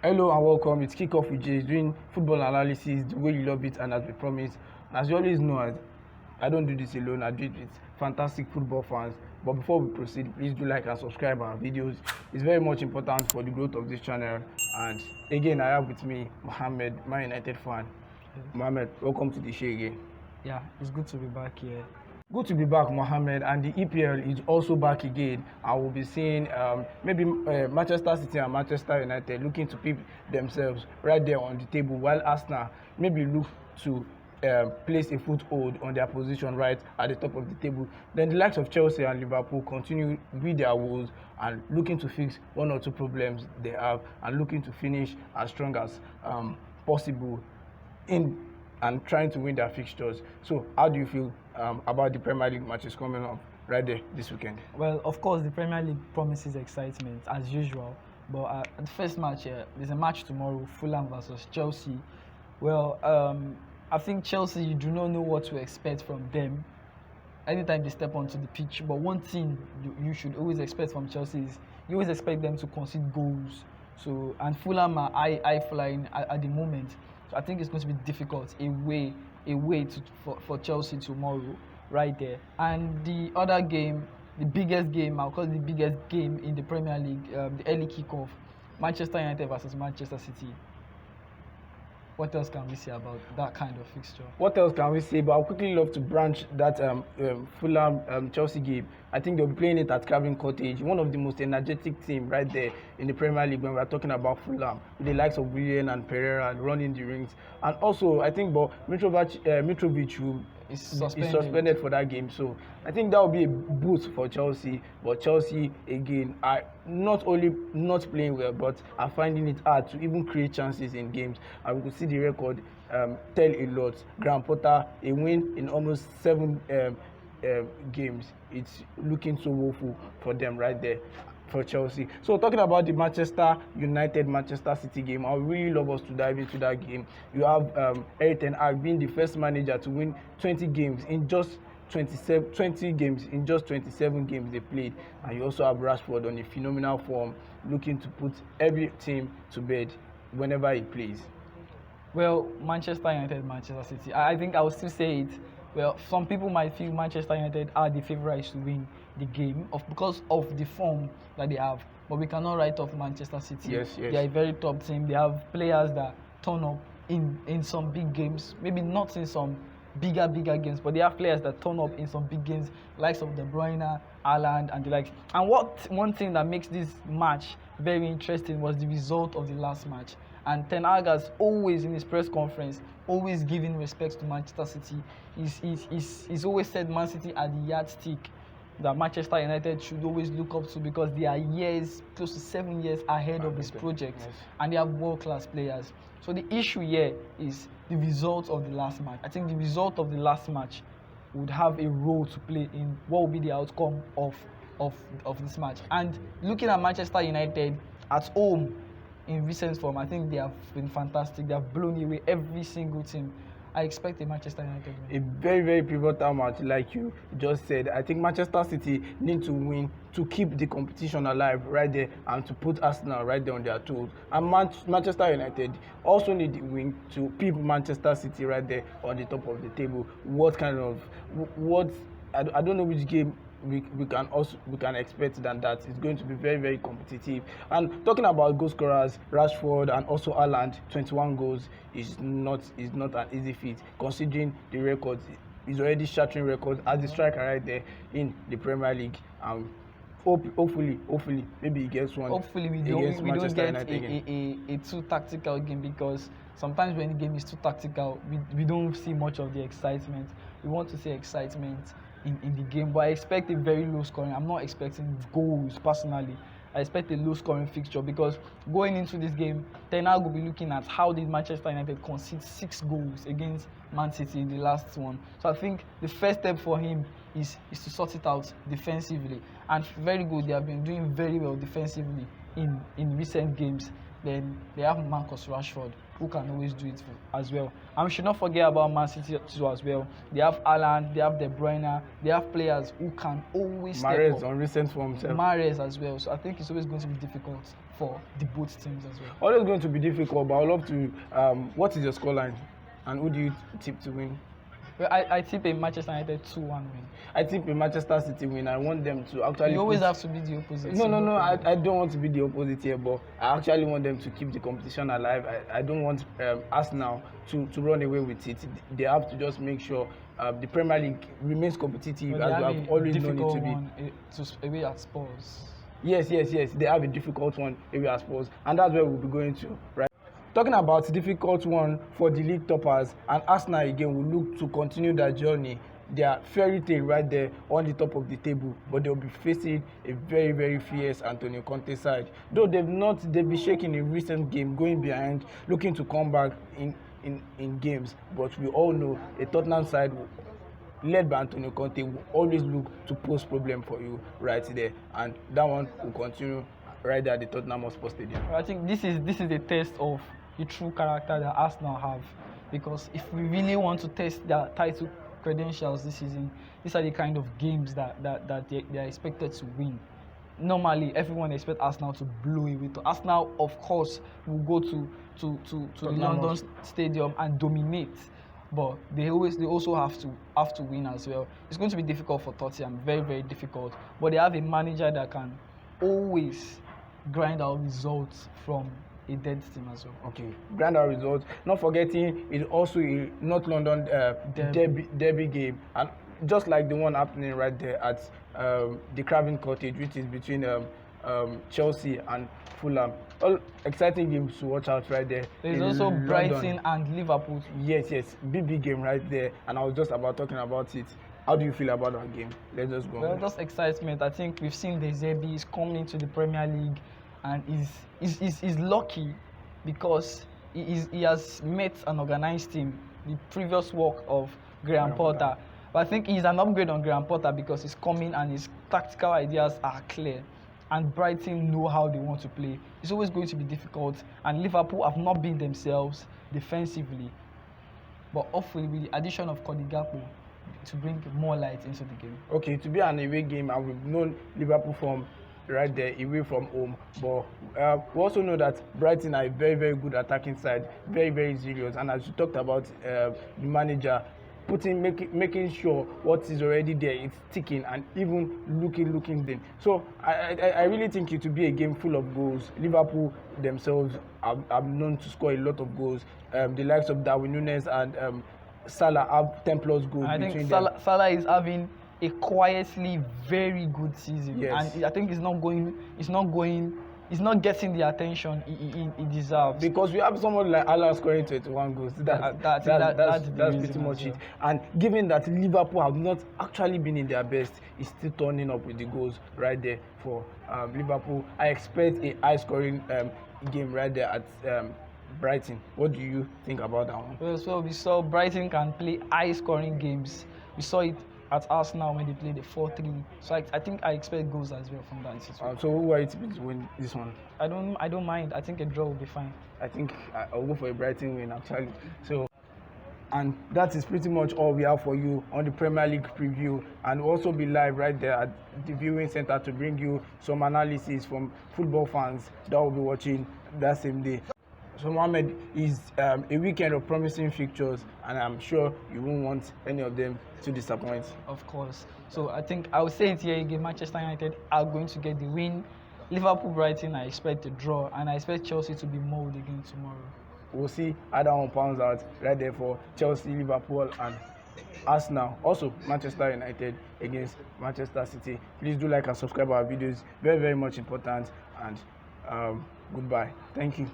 Hello and welcome. It's Kickoff with Jay, doing football analysis the way you love it and as we promised. As you always know, I don't do this alone. I do it with fantastic football fans. But before we proceed, please do like and subscribe our videos. It's very much important for the growth of this channel. And again, I have with me Mohammed, Man United fan. Mohammed, welcome to the show again. Yeah, it's good to be back here. Good to be back, Mohammed, and the EPL is also back again. I will be seeing maybe Manchester City and Manchester United looking to keep themselves right there on the table, while Arsenal maybe look to place a foothold on their position right at the top of the table. Then the likes of Chelsea and Liverpool continue with their woes and looking to fix one or two problems they have and looking to finish as strong as possible in and trying to win their fixtures. So how do you feel about the Premier League matches coming up right there this weekend? Well, of course, the Premier League promises excitement as usual. But the first match here, there's a match tomorrow, Fulham versus Chelsea. Well, I think Chelsea, you do not know what to expect from them anytime they step onto the pitch. But one thing you should always expect from Chelsea is you always expect them to concede goals. So, and Fulham are high flying at the moment. So I think it's going to be difficult for Chelsea tomorrow, right there. And the other game, the biggest game, I'll call it the biggest game in the Premier League, the early kickoff, Manchester United versus Manchester City. What else can we say about that kind of fixture? What else can we say? But I'd quickly love to branch that Fulham Chelsea game. I think they'll be playing it at Craven Cottage, one of the most energetic teams right there in the Premier League when we're talking about Fulham, with the likes of Willian and Pereira running the rings. And also, I think Mitrovic is suspended for that game. So I think that will be a boost for Chelsea. But Chelsea, again, are not only not playing well, but are finding it hard to even create chances in games. And we could see the record tell a lot. Graham Potter, a win in almost 7 games. It's looking so woeful for them right there for Chelsea. So talking about the Manchester United Manchester City game, I would really love us to dive into that game. You have Erik ten Hag being the first manager to win 20 games in just 27 games they played, and you also have Rashford on a phenomenal form, looking to put every team to bed whenever he plays. Well, Manchester United, Manchester City. I think I will still say it. Well, some people might feel Manchester United are the favourites to win the game because of the form that they have. But we cannot write off Manchester City. Yes. They are a very top team. They have players that turn up in some big games. Maybe not in some bigger games, but they have players that turn up in some big games, likes of De Bruyne, Haaland, and the likes. And one thing that makes this match very interesting was the result of the last match. And Ten Hag has always, in his press conference, always giving respect to Manchester City. He's always said Man City are the yardstick that Manchester United should always look up to because they are years, close to 7 years ahead of this project. Yes. And they have world-class players. So the issue here is the result of the last match. I think the result of the last match would have a role to play in what will be the outcome of this match. And looking at Manchester United at home, in recent form, I think they have been fantastic. They have blown away every single team. I expect a Manchester United win. A very pivotal match, like you just said. I think Manchester City need to win to keep the competition alive right there and to put Arsenal right there on their toes. And Manchester United also need the win to keep Manchester City right there on the top of the table. I don't know which game we can expect than that. It's going to be very competitive. And talking about goal scorers, Rashford and also Haaland, 21 goals is not an easy feat considering the records. He's already shattering records as the striker right there in the Premier League. Hopefully, maybe he gets one. Hopefully, we don't get a too tactical game, because sometimes when the game is too tactical, we don't see much of the excitement. We want to see excitement in the game, but I expect a very low scoring. I'm not expecting goals personally. I expect a low scoring fixture because going into this game, Ten Hag will be looking at how did Manchester United concede 6 goals against Man City in the last one. So I think the first step for him is to sort it out defensively, and very good. They have been doing very well defensively in recent games. Then they have Marcus Rashford, who can always do it as well. And we should not forget about Man City too as well. They have Haaland, they have De Bruyne, they have players who can always step Mahrez up. on recent form himself. Mahrez as well. So I think it's always going to be difficult for the both teams as well. Always going to be difficult, but I'd love to. What is your scoreline, and who do you tip to win? Well, I tip a Manchester United 2-1 win. I tip a Manchester City win. I want them to actually. You always have to be the opposite. No. I don't want to be the opposite here, but I actually want them to keep the competition alive. I don't want Arsenal to run away with it. They have to just make sure the Premier League remains competitive, as we have always known it to be. Away at Spurs. Yes. They have a difficult one away at Spurs, and that's where we'll be going to, right? Talking about the difficult one for the league toppers, and Arsenal again will look to continue their journey. They are fairy tale right there on the top of the table, but they'll be facing a very, very fierce Antonio Conte side. Though they've been shaking in recent game, going behind, looking to come back in games. But we all know a Tottenham side led by Antonio Conte will always look to pose problem for you right there, and that one will continue right there at the Tottenham Hotspur Stadium. I think this is a test of the true character that Arsenal have, because if we really want to test their title credentials this season, these are the kind of games that they are expected to win. Normally, everyone expects Arsenal to blow away. Arsenal, of course, will go to the London Stadium and dominate, but they also have to win as well. It's going to be difficult for Tottenham, very, very difficult. But they have a manager that can always grind out results from a dead team as well. Okay, grind out results. Not forgetting, it's also a North London derby game, and just like the one happening right there at the Craven Cottage, which is between Chelsea and Fulham. All exciting games to watch out right there. There's also Brighton and Liverpool. Yes, big game right there, and I was just about talking about it. How do you feel about that game? Let's just go. Well, just excitement. I think we've seen the Zerbi is coming to the Premier League, and is lucky because he has met an organized team. The previous work of Graham Potter. But I think he's an upgrade on Graham Potter because he's coming and his tactical ideas are clear. And Brighton know how they want to play. It's always going to be difficult. And Liverpool have not been themselves defensively. But hopefully with the addition of Cody Gakpo to bring more light into the game. Okay, to be an away game, and we've known Liverpool from right there away from home, but we also know that Brighton are a very, very good attacking side, very, very serious. And as you talked about, the manager making sure what is already there is ticking and even looking then. So I really think it will be a game full of goals. Liverpool themselves are known to score a lot of goals. The likes of Darwin Núñez and Salah have 10+ goals. I think Salah is having a quietly very good season, yes. And I think he's not getting the attention he deserves. Because we have someone like Allah scoring 21 goals. That's pretty much it. And given that Liverpool have not actually been in their best, it's still turning up with the goals right there for Liverpool. I expect a high-scoring game right there at Brighton. What do you think about that one? Well, so we saw Brighton can play high-scoring games. We saw it at Arsenal when they played the 4-3. So I think I expect goals as well from that situation. So who are you to win this one? I don't mind. I think a draw will be fine. I think I'll go for a Brighton win actually. So, and that is pretty much all we have for you on the Premier League preview, and we'll also be live right there at the viewing center to bring you some analysis from football fans that will be watching that same day. So Mohamed, is a weekend of promising fixtures, and I'm sure you won't want any of them to disappoint. Of course. So I think I would say it here again, Manchester United are going to get the win. Liverpool, Brighton, I expect a draw, and I expect Chelsea to be mauled again tomorrow. We'll see how that one pounds out right there for Chelsea, Liverpool, and Arsenal. Also, Manchester United against Manchester City. Please do like and subscribe our videos. Very, very much important. And goodbye. Thank you.